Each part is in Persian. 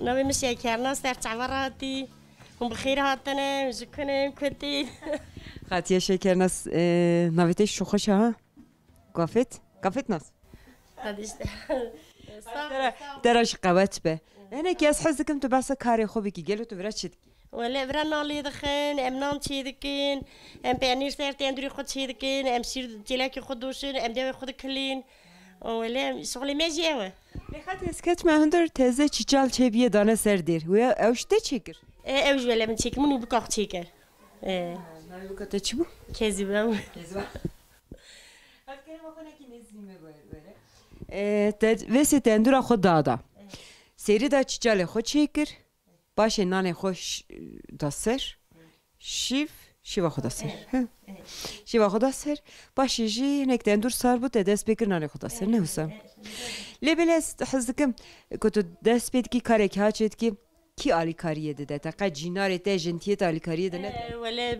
نوی میشه کرنا سر چوراتی هم بخیر هاتنه مزکنه کتی خاطیه شکرناس نویتش شو خوشه ها قافت ناس هادیشته درش قوت به هنا کی از حزکم تو بس کاری خوبی کی گلو تو برات شد ولی برای نالی دخن امنام چی دکین ام پنیر سر تندری خود چی دکین ام سیر جلکی خود دوشن ام دیو خود کلین ولی شغلی میجیه خاطی اسکت ما هندر تزه چیچال چه بیه دانه سر دیر و اوشته چیکر اوج ولی من چیک منو بکاخ چیکر نمی بکات چی بو کزی بام هات کنم خونه کی نزیمه وسی تندورا خود دادا سری دا چیچال خود چیکر باشه نان خوش داسر شیوا خدا سر شیوا خدا سر باشه جی هنک تندور سر بود دست بکر نان خدا سر نهوسم لبلس حزکم کتو دست بید کی کاری که هاچید کی آلی کاریه ده تا جینار ته جنتیه آلی کاریه ده نه ولی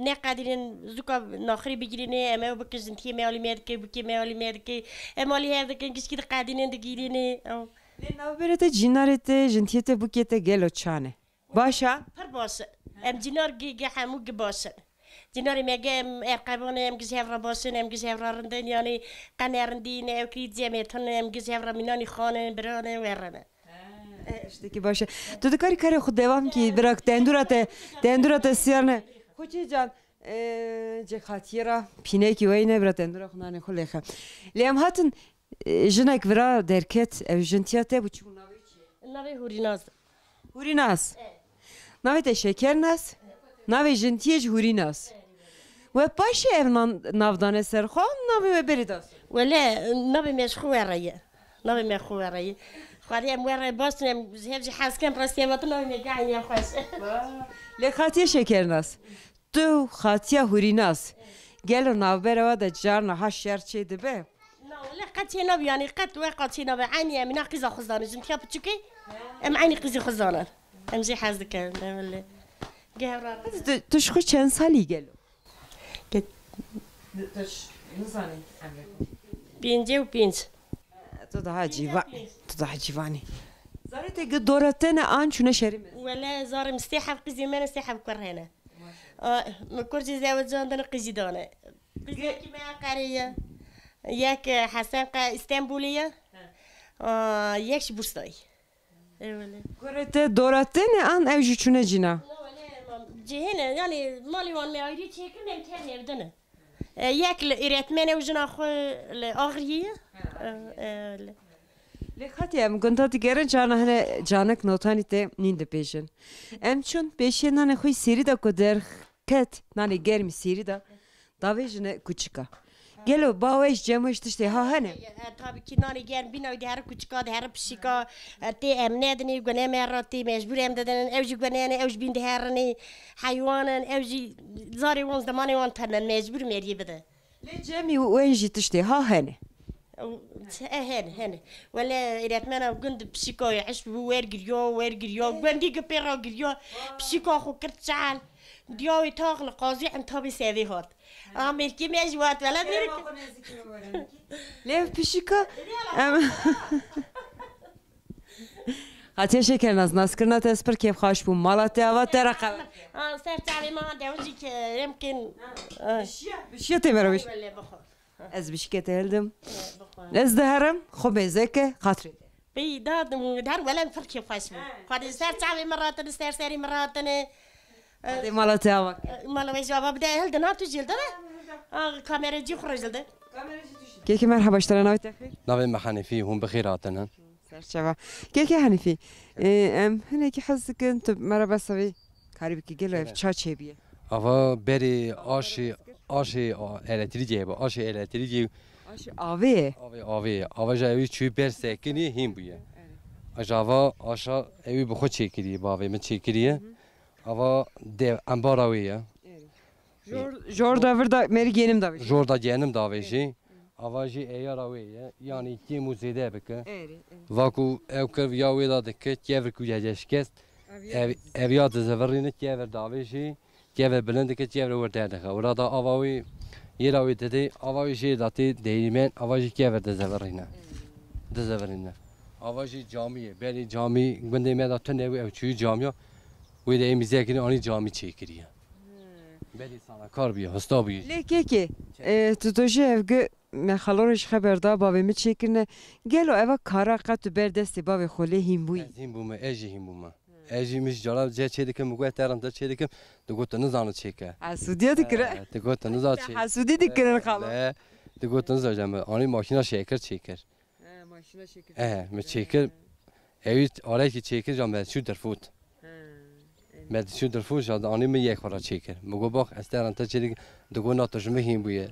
نه قادرین زوکا ناخری بگیرینه اما بکش جنتیه میالی میرکی بکی میالی میرکی امالی هر دکن کشکی قادرین دگیرینه نه برات جینار ته جنتیه ته بکی ته گلو چانه باشه پر باشه ام جینار گی همو گی باشه جیناری میگم ارقابونه ام گزهر را باشن ام گزهر را رندن یعنی قنارندین او کید زمیتون ام گزهر را مینانی خانه برانه ورنه اشتکی باشه تو دکاری کاری خود دوام کی براک تندورات سیانه خوچی جان جه خاطیرا پینه کی وینه برا تندورا خونانه خو لیخه لیم هاتن جنک برا درکت او جنتیاته بو چون ناوی چی ناوی هوریناز ناوی ته شکر ناس ناوی جنتیج هوریناز و باشه اونان نافدانه سرخوان ناوی بریداس ولی ناوی مشخو ورایی خواهی اموار باستم هفته حسکم راستی ما تو نمی گنی خوش. لخاطی شکرناس تو خاطی هوریناس گلو نابره و دجار نه شر چه دبه. نه ولی قطعی نبیانی قط و قطعی نبی عینی من قیزا خزانه جنتی ها بچوکی ام عینی قیزی خزانه ام زی حز دکن ولی گهران. توش خوش چند سالی گلو؟ توش نزانی. 55. تو ده جیوانی. زاری تگ دورتن آن چونه شریم. ولی زار مستحب قیزی من مستحب کرهنه. مکرجی زود جاندن قیزی دانه. قیزی کی من قریه. یک حسن استانبولیه. یکش بورسایی. کرده دورتن آن اوجی چونه جینا. جهنه یعنی مالی وان میاری چه کنم که نبودنه. یک ایرتمنه و جنا خو آخریه. لخاطی ام گنتا دیگران جانک نوتانی ته نیند پیشن. ام چون پیشن نان خوی سری دا کدر کت نانی گرمی سری دا داویجنه کوچکا. گلو باویش جمعش تشته ها هنه. تابی کی نانی گرم بینای ده هر کوچکا ده هر پشیکا تی ام ندنی گناه مراتی مجبور ام دادن اوج گناه اوج بین ده هرنی حیوانن اوجی زاری وانز دمانی وان تنن مجبور میری بده. لی جمی وینجی تشته ها هنه. هن ولا إذا أتمنى قند بسيكو يعيش ويرجريو قندي كبيرة جريو بسيكو خو كرتشال ديو يتاغل قاضي عن تابي سيدي هات أمريكي مجوات ولا ديرك ليه بسيكو خاطر شکر ناز کرنا تسپر کیف خواهش بوم مالات آوا ترقه سر تعلیم ما دوزی که يمكن بشیا تمرویش از بشکت هلدم از دهرم خوب زکه خاطری بی دادم دار ولا فرق فاش خاطر سر تعلیم مرات سری مرات هذه مالات آوا مال وجواب بده هلدن ها تجلد كاميرا جي خرج جلده كيف مرحبا اشترى ناوي تخيل ناوي حنفي هم بخيراتنا سرچوا كيف حنفي هنا كي حسك انت مرة بس بي كاريبكي قالوا في چا بيه اوا بري آشی الکتریکی با آشی الکتریکی آوی جایی چوی بر سکنی هم بیه اجاوا آشا اوی بخو چیکری با اوی من چیکریه اوا ده انباراویه جوردا گینم داویجی اوا جی ایاراویه یعنی کی موزیده بکه واکو اوکر یاوی داده که کیور کویاجش کست اویاد زورینه کیور داویجی کیور بلند که کیور ورده ده و رادا آواوی یراوی دادی آواوی جی داتی دیمن آواجی کیور دزورینه آواجی جامیه بری جامی گنده میاد تو نوی او چوی جامیا وی ده میزه کنی آنی جامی چی کریه بری سانا کار بیا هستا بیا لیکی که تو توجه evge me xalorış xeberda bavê me çêkirine gelo eva kara qet tu berdestê bavê xolê hînbûyî. Ez him buma eji him buma eji miş jala ce çe dikim bu teran da çe dikim de gotu nizanı çeke Hesûdiye dikire. de gotu nizanı çeke Hesûdî dikirin xalo. de gotu nizanı cem ani maşina şeker çeker Maşina şekil. me çeker evit araya ki çeker cam ben şu derfut med şu derfut jada ani me yek para çeker mugo bak esteran ta çe dikim de go natışımı him buye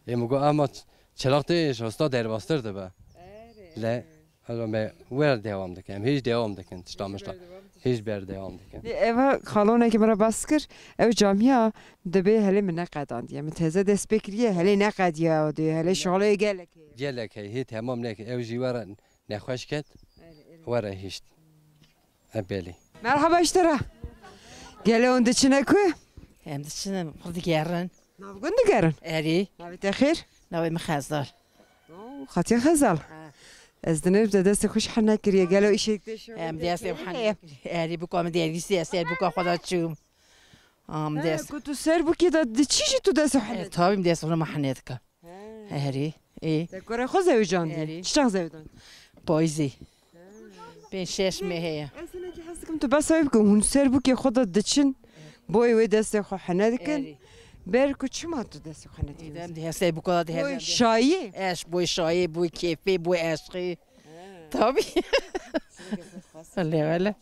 mugo ama çelakte şasta derbastır da be le Hala me ver devam dikim hiç devam dikim tiştamışlar hiç ber devam dikim Eva xalona ki mera bas kir ev camiya dibe hele min neqedandiye min teze dest bekiriye hele neqediye diye hele şalaya gelek. gelek هی تمام نه او جیوار نخواش کرد وره هیچ ابلی Merhaba iştara. Gele onun içine koy. Hem de şimdi kurdu gerin. Navgun digerin. Eri. Navi tehir. Navi mixazdar. Xatiye xezal. Ez dinir de dest خوش حنا kiriye gele işe Hem de yasem han. Eri bu kam dergisi eser bu ka khoda çum. Am des. Kutu ser bu ki da çişi tu dest حنا. Tabii des ona mahnetka. Eri. Dekore xo zevcan Eri. diye. Çiçek zevdan. Boyzi. Ben şeş meheye. Esene ki hasıkım tu bas ayıp ki hun ser bu ki xoda diçin boy ve dest xo حنا dikin. Eri. Ber ku çima tu dest xo حنا dikin. Dem de hesay bu kadar de Boy hesay. şayi. Eş boy şayi boy kefi boy eşki. Tabii. Öyle.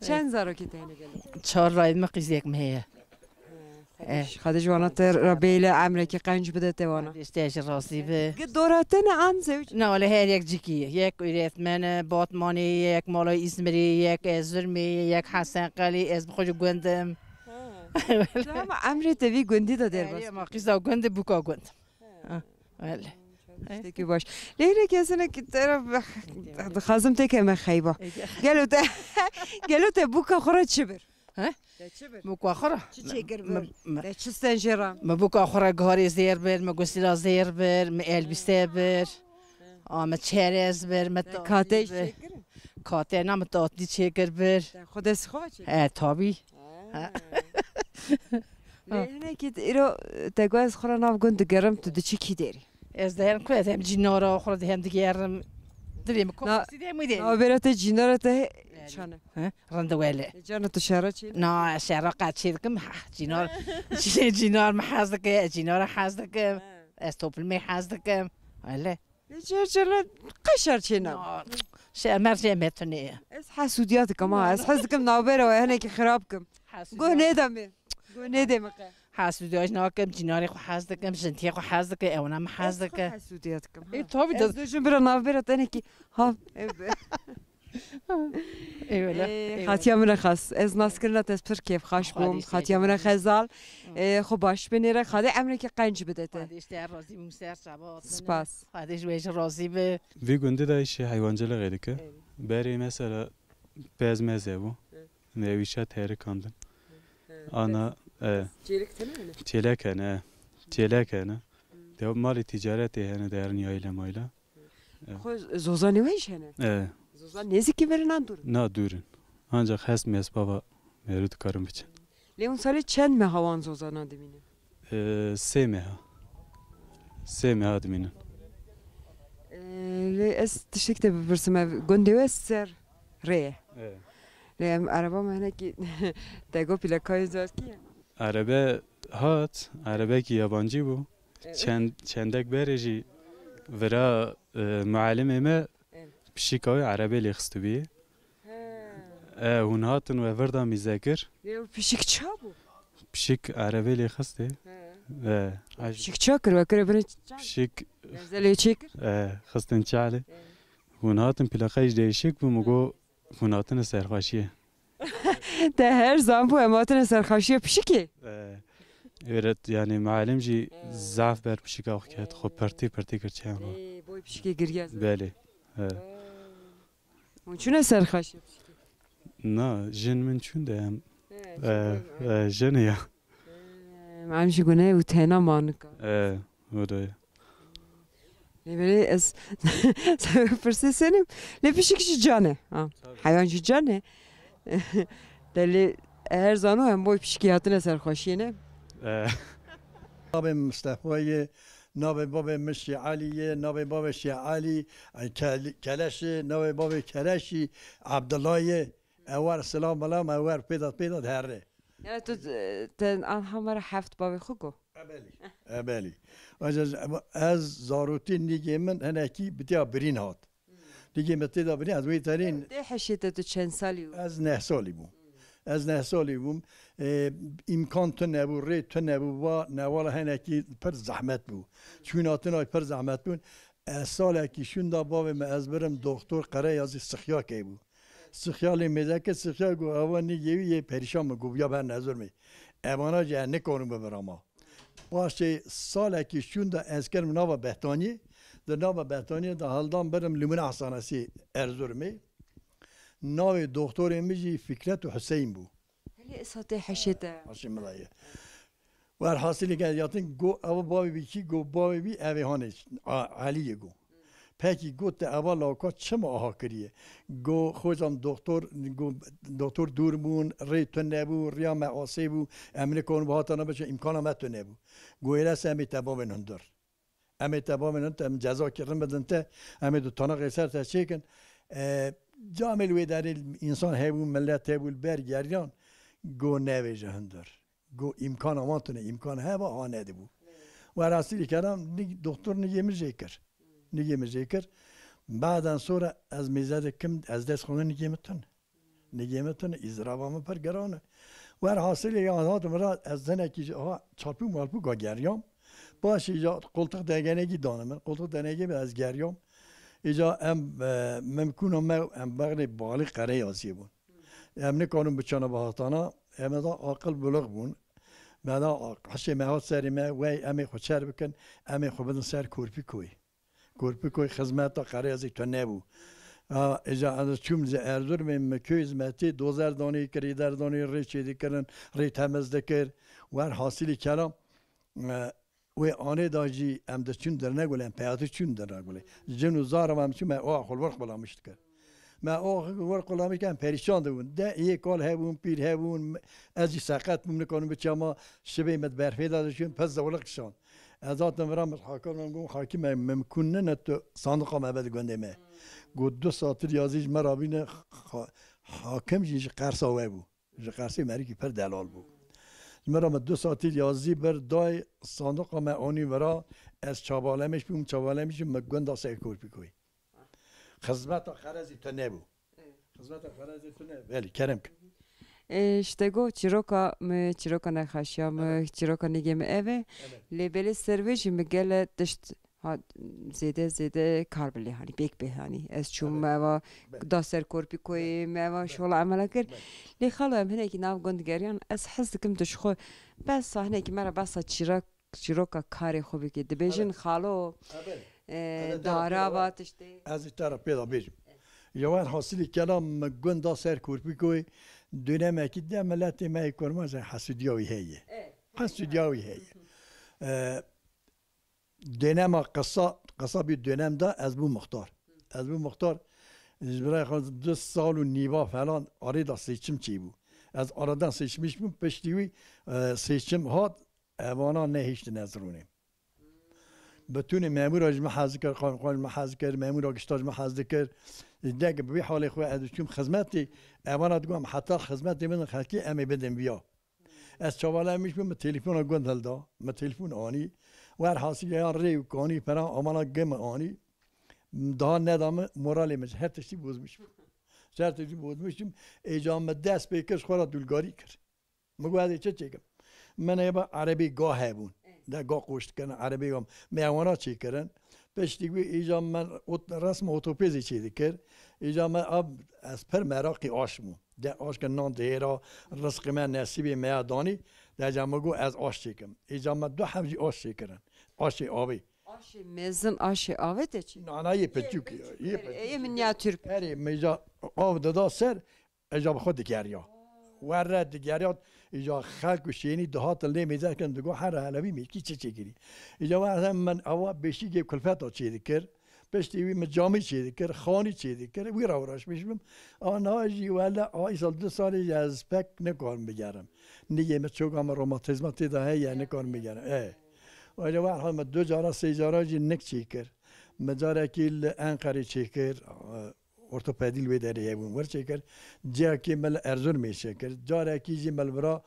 چند زارو که تهنه گلی Çar rayid me qizek meheye. خواهد جوانا تر بیل عمره که قنج بده توانا İsteyece razı be. دوراتن آن زوج نه ولی her یک جیکی یک öğretmen باتمانی یک مالای İzmir'i یک ازرمی یک حسن قلی از بخوش گندم ama عمره توی گندی دا در بس بس ما قیزا گند بوکا گند ولی işte ki baş leyle kesene ki taraf خازم تکه خیبا گلو ته بوکا خورا چبر بوکا خورا چی چیگر بر چی استنجرام ما بوکا خورا گاری زیر بر ما گوسیلا زیر بر ما البسه بر ما چرز بر ما کاتش کاته نام تاتی چیگر بر خود از خواه چی تابی لیله که ایرو تگو از خورا ناف گند گرم تو دچی کی داری از دهن کوه هم جنارا خورد هم دیگرم دریم کوفتی دیم میدیم نابرات جینارا ته چانه رندواله جانه تو شهر چی نه شهر قاچی دکم جنار جنار محازدک جنار حازدکم از توپل می حازدکم ولی چرا قشر چی نه شهر مرجع متونه از حسودیات کما از حسدکم نابره و هنه که خراب کم گو ندمه گو ندمه حسودیاش ناکم جناری خو حازدکم جنتی خو حازدک اونم حازدکم حسودیات کم ای تابی از دوشون برا نابره تنه کی ها ای ولی خاطیا من خاص از ناسکرنت از پر کیف خاش بوم خاطیا من خزال خو باش بنیره خاله امری که قنج بدته işte razı müser sabah سپاس Kardeş ve razı be Bir günde de işi hayvancılık edik. Beri mesela bezmeze bu. Nevişat heri kandın. Ana çelekene. Çelekene. Dev mali ticaret yani değerin yayla mayla. خو زوزانی ویش هنه زوزان نیزی کی برن اندور Na durun. Ancak hes mes baba merut karım için. لیون سالی چند مه هوان زوزانا دمینه Semeha. Semeha adminin. لی از تشکت بپرسم گنده و سر ریه لیم عربا مهنه کی دگو پلاکای زاد کیه Arabe hat. Arabe ki yabancı bu. Çendek bereci vera muallimime pişikavi Arabe lixistubi. Hun hatın ve verda mizakir. لیو پیشک چا بو Pişik Arabe lixisti. پیشک چا کر و کر برن Pişik زلی چیکر خستن çale. Hun hatın plakaj değişik bu mugo hun hatın serxaşiye. ده هر زن بو اماتن سرخاشی پیشکی Evet yani muallimci zaaf ber pişik avket. Xo perti kirçe ama. بوی پیشکی گریه Beli. اون چونه سرخاشی Na jin min çün de hem jin ya. معلومش گونه و تینا مانکا O da. لیبری از فرسی سنیم لیپیشی جانه حیوانی جانه دلی هر زانو هم باید پیشکیاتن سرخوشی نه ناب مصطفی ناب باب مشی علیه ناب باب شی علی کلش ناب باب کلشی عبدالله اوار سلام علام اوار پیدا هره یعنی تو تن آنها مرا هفت بابی خوگو بله از زاروتی نیگه من هنکی بتیا برین هات دیگه متدا برین از وی ترین ده حشیت تو چند سالی بود از 9 سالی بوم از 9 سالی بوم امکان تو نبود ری تو نبود و نوال هنکی پر زحمت بود چون آتنای پر زحمت بود سال کی شوندا بابا من از برم دکتر قره یازی سخیا کی بود سخیالی میده که سخیا گو اوانی یه پریشان مگو بیا بر نظر می امانا جه نکنم ببرم باشه سال کی شوندا از کرم نوا بهتانی در نوا بهتانی در حالدان برم لیمون حسانسی ارزورمی ناو دکتر میجی فکرت و حسین بود هلی اساته حشیت حسین ملایه و هر حاصلی که یاتن گو او بابی بی کی گو بابی بی اوی هانش علیه گو پکی گوت اول لاکا چه آها کریه گو خوشم دکتر دور بون ری تو نبو ریا معاصی بو امن کن با تا نباشه امکان هم تو نبو گویلا سمی تباب نندر امی تباب نند ام جزا کردن بدن ته امی دو تانا قیصر تا چیکن جامل وی در انسان هبون ملت هبون برگریان گو نویجه هندر گو امکان آمانتونه امکان هوا آنه دی بو و راستی کردم دکتر نگیم زیکر نگیم زیکر بعدن sonra از میزد کم از دست خونه نگیمتون ازرابام پر گرانه و هر حاصل یادات مرا از زنه کی ها چارپو مالپو گریام باش ایجا قلتق دگنگی دانم قلتق دگنگی از گریام ایجا ام ممکن ام بغل بالغ قره یازی بون ام نکنم بچانه بهاتانا ام دا عاقل بلغ بون بعدا حشی مهات سری ما وی امی خود شر بکن امی خود بدن سر کورپی کوی خدمت تا قره یازی تو نبو اجا از چوم ز اردور من مکوی زمتی 2000 دانی کری در دانی ری چیدی کردن ری تمز دکر و هر حاصلی کلام و آنه داجی ام دچون در نگوله ام پیاتی چون در نگوله جنو زارم هم چون ما آخر ورق بلامشت کرد ما آخر ورق بلامی کردم پریشان دون ده یک کال هبون پیر هبون از ساقط ممکن کنم بچه ما شبیه مت برفی دادشون پس دولقشان از آتم ورام حاکم میگم حاکم ممکن نه تو صندوق ما بعد گنده ما گود 2 ساعت ریاضیش مرا بین حاکم جیش قرص آوه بو قرصی مری کی پر دلال بو مرا 2 ساعت ریاضی بر دای صندوق ما آنی ورا از چابالمش بیم چابالمش مگوند داسه کورپی کوی خدمت خرزی تو نبو خدمت خرزی تو نبو ولی کرم اشتگو چیروکا نخاشیام چیروکا نگیم اوه لیبلی سرویجی مگل دشت زیده کار بلی هانی بیک به هانی از چون ما داستر کورپی کوی ما شغل عمل کرد لی خالو هم هنگی ناو گندگریان از حس کم دشخو بس صحنه که مرا بس چیروکا کاری خوبی که دبیجن خالو دارا باتشتی از طرف پیدا بیجم یوان حاصلی کلام گند داستر کورپی کوی döneme ki de millet yemeği kurmaz hasudiyavı heye. Hasudiyavı heye. Döneme kısa bir dönemde ez bu muhtar. Ez bu muhtar izbirayı 2 sal و نیوا falan arada seçim çi bu. Ez aradan seçmişim peştivi seçim hat evana ne hiç nezrunim. بتونی مامور اجمع حاضر قانون محاضر مامور اجتاج محاضر دیگه به حال خو ادوچم خدمتی امانه دگم حتی خدمتی من خاکی امی بدم بیا از چواله میش به تلفن گندل دا ما تلفن آنی و هر حاصل یار ریو کانی پرا امانه گم آنی daha ندام مورالی مش هر تشتی بوزمشم هر تشتی بوزمشم اجام دست بیکش خورا دلگاری کرد مگو هذا چه چیکم من یبا عربی گاه هبون ده گاه قشت کردن عربی هم میوانات چی کردن پیش دیگه ایجام من رسم اتوپیزی چی کرد ایجام من اب از پر مراقی آشمون ده آش که نان دیرا رزق من نصیبی میادانی ده جامگو از آش چی کردم ایجام من 2 حمجی آش چی کردن آش آبی آش مزن آش آبی ده چی نه یه پچوکی یه منیاتور هری میجا آب دادا سر ایجام خود دیگریا ورد دیگریات اینجا خلق و شینی دهات نمیزه کن دگو هر حلوی میکی چه گیری اینجا مثلا من اوا بشی که کلفت ها چیدی کرد پشتی وی مجامی چیدی کرد خانی چیدی کرد وی راوراش میشم آنها جی ولی آی سال 2 سال از پک نکار بگیرم نیه مچوگم روماتیزم تیدا هی نکار بگیرم و اینجا واحد من 2 جارا 3 جارا جی نک چی کرد مجاره کیل انقره چی کرد ortopedil ve dereye bun var çeker. Caki mel Erzurum çeker. Caraki ji mel bra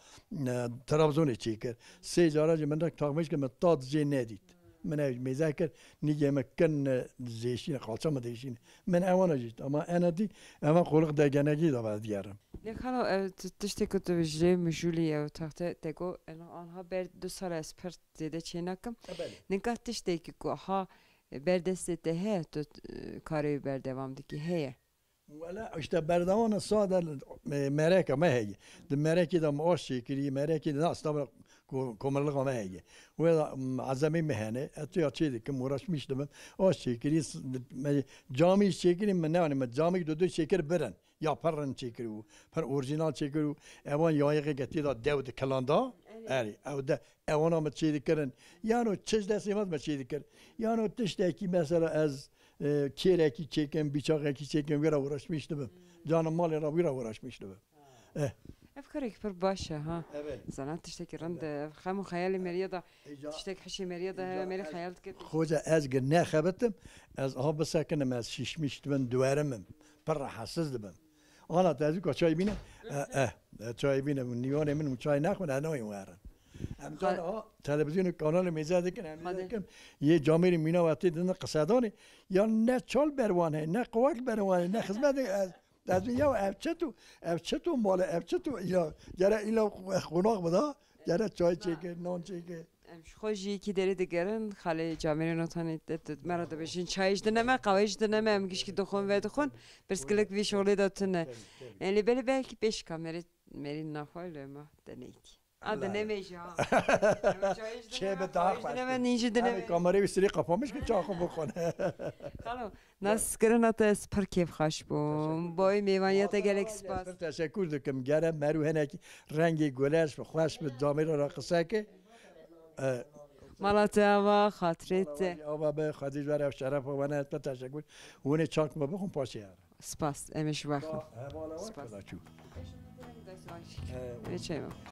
Trabzon çeker. Se caraci men rak takmış ki men tad je nedit. Men ev mezaker nige mekken zeşine kalça mı deşine. Men evana jit ama enadi ama koluk da genegi da var diyarım. Ne kadar tişte kötü bir şey müşuli tahta tego anha ber 2 sal espert zede çenakım. Ne kadar tişte ki ha berdeste he to kare ber devamdaki heye. ولا işte berdavana sade mereka ma heye. De mereki da maaş şekeri mereki de aslında komarlık ama heye. Ve azami mehane atıyor çeydi ki uğraşmıştım. O şekeri cami şekeri men ne var cami de şeker beren. Yaparın şekeri bu. Per orijinal şekeri bu. Evan yağı getirdi da devde kalanda. Eri evde evana mı çeydi keren. Yani çizde sevmez mi çeydi keren. Yani tişteki mesela az kireki çeken, bıçak çeken vira uğraşmıştım. Canım malıyla vira uğraşmıştım. Efkarek per başa ha. Evet. Zanat tişteki rand خم خیال مریا دا تشتک حشی مریا دا مری خیالت که خوجا از گرنه خبتم از آب بسکنم از شیشمیشتم دوارمم پر حساسدم. آنا تازه که چای بینم چای بینم نیوان من چای نخون انای وارن. امثال تلویزیون کانال میزده کنم یه جامعه مینا وقتی دن قصدانه یا نه چال بروانه نه قواک بروانه نه خدمت از یا افچتو مال افچتو یا جره اینا خوناق بدا جره چای چیکه نان چیکه خوشی کی داری دگرن خاله جامعه نتانی مرا دا بشین چایش دنمه قوایش دنمه امگیش که دخون و دخون برسکلک وی شغلی داتنه یعنی belki 5 kamera meri nafayla mı deneydi. Adı neymiş ha? Şey be daha fazla. Deneme. Kamerayı bir sürü kapamış ki çakı bu konu. Halo. Nasıl kırnata spor keyif hoş bu. Boy mevaniyete gerek spas. Teşekkür ederim. Gerem meruhenek rengi güleş ve hoş bir camire rakısa ki. Malatya ve hatırette. Ama be Hadiz ve şeref ve bana teşekkür. Onu çakma bakın paşa ya. Spas. Emiş bakın. Spas. Ne çayım?